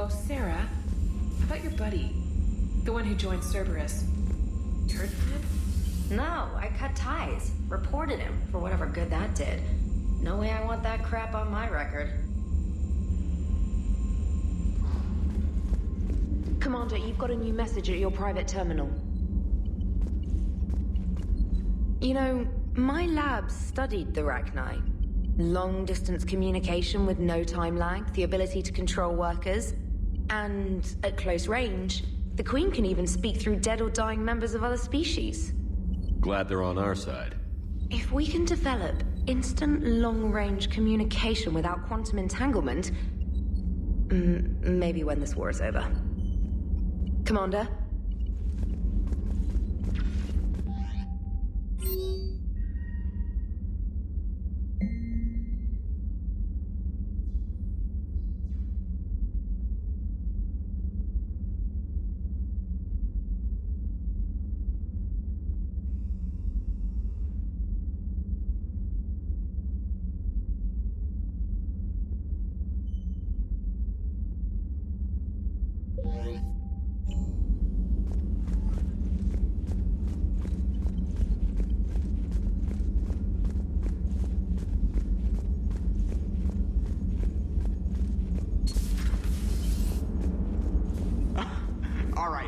Sarah, how about your buddy? The one who joined Cerberus. You heard from him? No, I cut ties. Reported him for whatever good that did. No way I want that crap on my record. Commander, you've got a new message at your private terminal. You know, my lab studied the Rachni. Long-distance communication with no time lag, the ability to control workers, and at close range, the Queen can even speak through dead or dying members of other species. Glad they're on our side. If we can develop instant long-range communication without quantum entanglement, maybe when this war is over. Commander?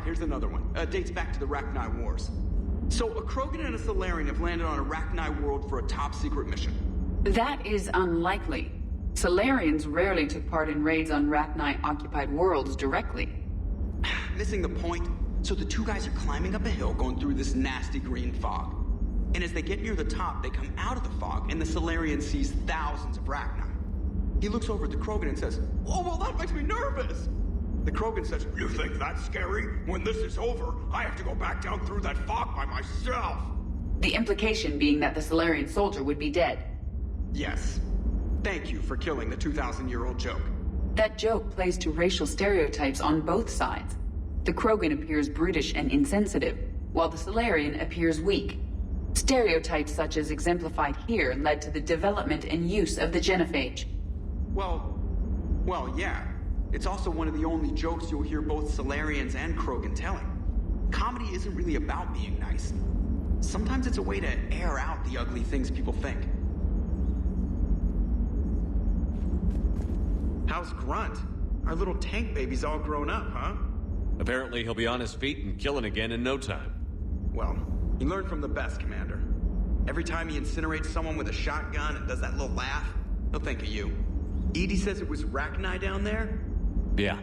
Here's another one. Dates back to the Rachni Wars. So, a Krogan and a Solarian have landed on a Rachni world for a top-secret mission. That is unlikely. Solarians rarely took part in raids on Rachni-occupied worlds directly. Missing the point. So the two guys are climbing up a hill going through this nasty green fog. And as they get near the top, they come out of the fog, and the Solarian sees thousands of Rachni. He looks over at the Krogan and says, "Oh, well, that makes me nervous!" The Krogan says, "You think that's scary? When this is over, I have to go back down through that fog by myself." The implication being that the Solarian soldier would be dead. Yes. Thank you for killing the 2,000-year-old joke. That joke plays to racial stereotypes on both sides. The Krogan appears brutish and insensitive, while the Solarian appears weak. Stereotypes such as exemplified here led to the development and use of the genophage. Well, yeah. It's also one of the only jokes you'll hear both Solarians and Krogan telling. Comedy isn't really about being nice. Sometimes it's a way to air out the ugly things people think. How's Grunt? Our little tank baby's all grown up, huh? Apparently he'll be on his feet and killing again in no time. Well, he learned from the best, Commander. Every time he incinerates someone with a shotgun and does that little laugh, he'll think of you. Edie says it was Rachni down there? Yeah,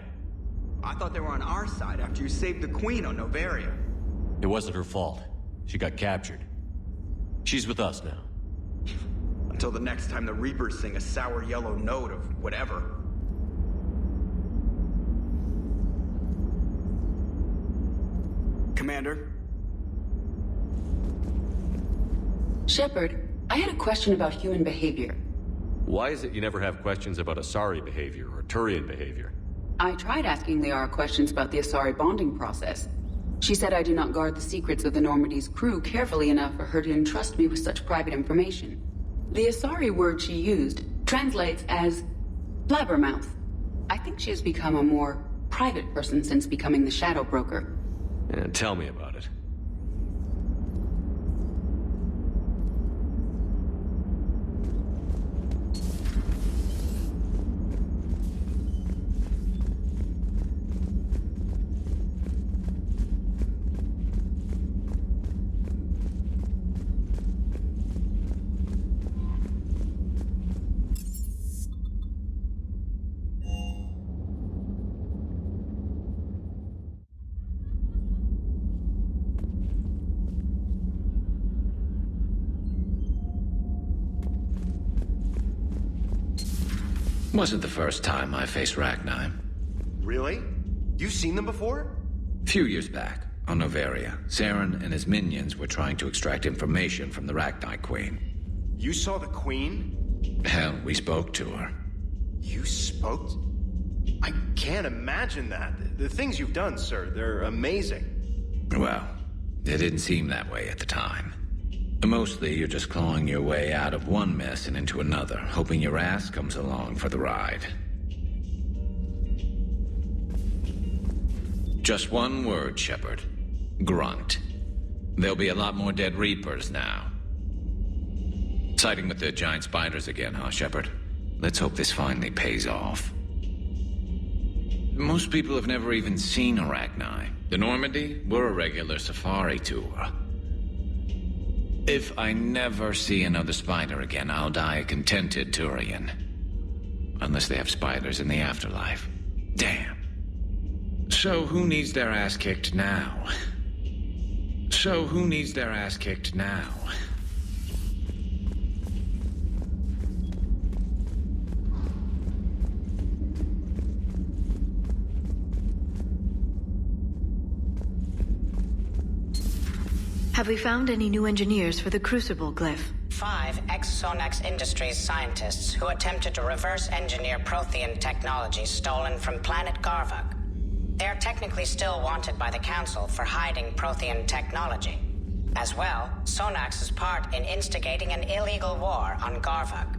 I thought they were on our side after you saved the Queen on Novaria. it wasn't her fault. She got captured. She's with us now. Until the next time the Reapers sing a sour yellow note of whatever. Commander? Shepard, I had a question about human behavior. Why is it you never have questions about Asari behavior or Turian behavior? I tried asking Liara questions about the Asari bonding process. She said I do not guard the secrets of the Normandy's crew carefully enough for her to entrust me with such private information. The Asari word she used translates as blabbermouth. I think she has become a more private person since becoming the Shadow Broker. Yeah, tell me about it. Wasn't the first time I faced Rachni. Really? You've seen them before? Few years back, on Novaria, Saren and his minions were trying to extract information from the Rachni Queen. You saw the Queen? Hell, we spoke to her. You spoke? I can't imagine that. The things you've done, sir, they're amazing. Well, it didn't seem that way at the time. Mostly, you're just clawing your way out of one mess and into another, hoping your ass comes along for the ride. Just one word, Shepard. Grunt. There'll be a lot more dead Reapers now. Siding with the giant spiders again, huh, Shepard? Let's hope this finally pays off. Most people have never even seen Arachni. The Normandy, we're a regular safari tour. If I never see another spider again, I'll die a contented Turian. Unless they have spiders in the afterlife. Damn. So who needs their ass kicked now? Have we found any new engineers for the Crucible glyph? 5 ex-Sonax Industries scientists who attempted to reverse engineer Prothean technology stolen from planet Garvug. They are technically still wanted by the Council for hiding Prothean technology. As well, Sonax's part in instigating an illegal war on Garvug.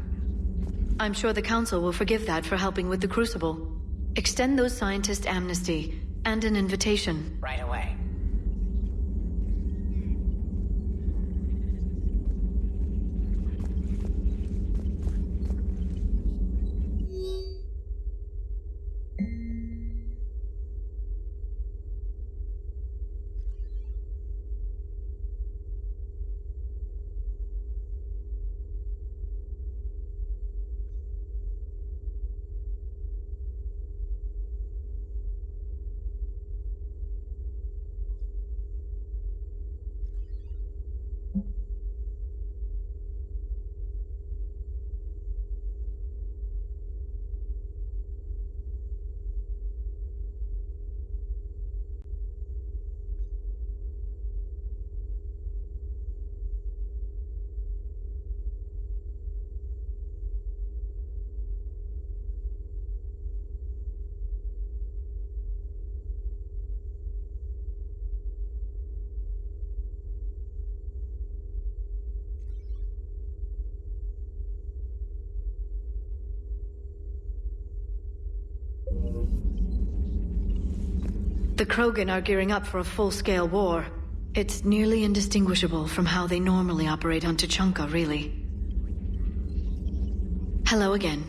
I'm sure the Council will forgive that for helping with the Crucible. Extend those scientists amnesty and an invitation. Right away. The Krogan are gearing up for a full-scale war. It's nearly indistinguishable from how they normally operate on Tuchanka, really. Hello again.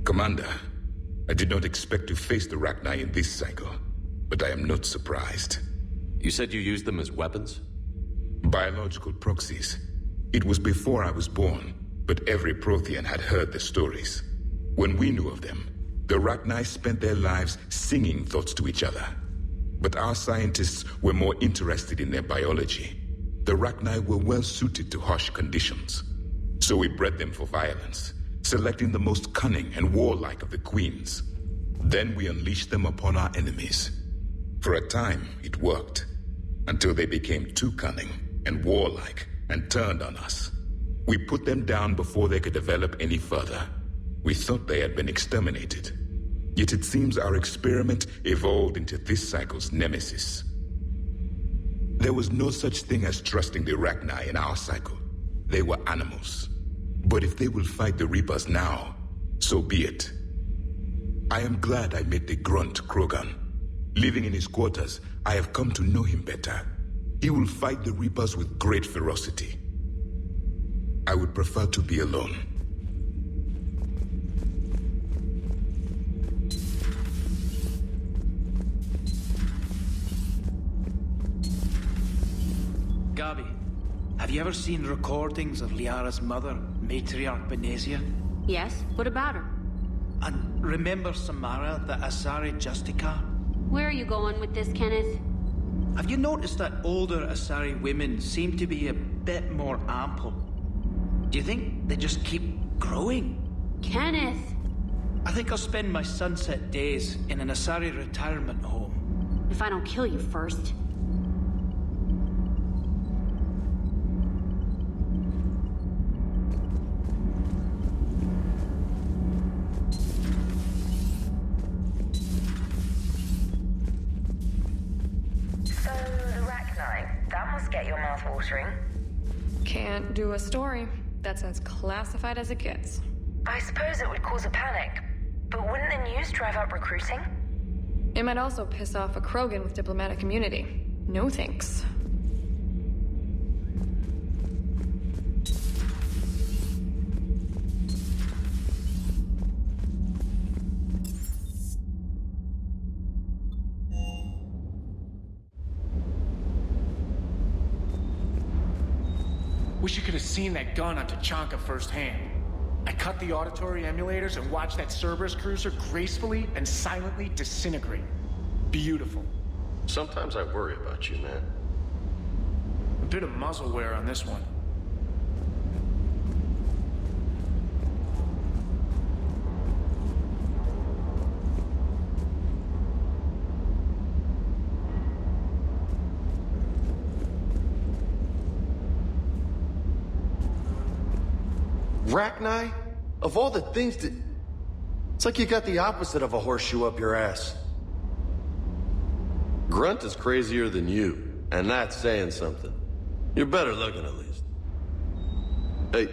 Commander, I did not expect to face the Rachni in this cycle, but I am not surprised. You said you used them as weapons? Biological proxies. It was before I was born, but every Prothean had heard the stories. When we knew of them, the Rachni spent their lives singing thoughts to each other. But our scientists were more interested in their biology. The Rachni were well suited to harsh conditions. So we bred them for violence, selecting the most cunning and warlike of the queens. Then we unleashed them upon our enemies. For a time, it worked, until they became too cunning and warlike and turned on us. We put them down before they could develop any further. We thought they had been exterminated. Yet it seems our experiment evolved into this cycle's nemesis. There was no such thing as trusting the Rachni in our cycle. They were animals. But if they will fight the Reapers now, so be it. I am glad I met the grunt Krogan. Living in his quarters, I have come to know him better. He will fight the Reapers with great ferocity. I would prefer to be alone. Gabi, have you ever seen recordings of Liara's mother, Matriarch Benezia? Yes, what about her? And remember Samara, the Asari Justicar? Where are you going with this, Kenneth? Have you noticed that older Asari women seem to be a bit more ample? Do you think they just keep growing? Kenneth! I think I'll spend my sunset days in an Asari retirement home. If I don't kill you first. Get your mouth watering. Can't do a story. That's as classified as it gets. I suppose it would cause a panic, but wouldn't the news drive up recruiting? It might also piss off a Krogan with diplomatic immunity. No thanks. Wish you could have seen that gun on Tuchanka firsthand. I cut the auditory emulators and watched that Cerberus cruiser gracefully and silently disintegrate. Beautiful. Sometimes I worry about you, man. A bit of muzzle wear on this one. Rachni? Of all the things that... It's like you got the opposite of a horseshoe up your ass. Grunt is crazier than you, and that's saying something. You're better looking, at least. Hey,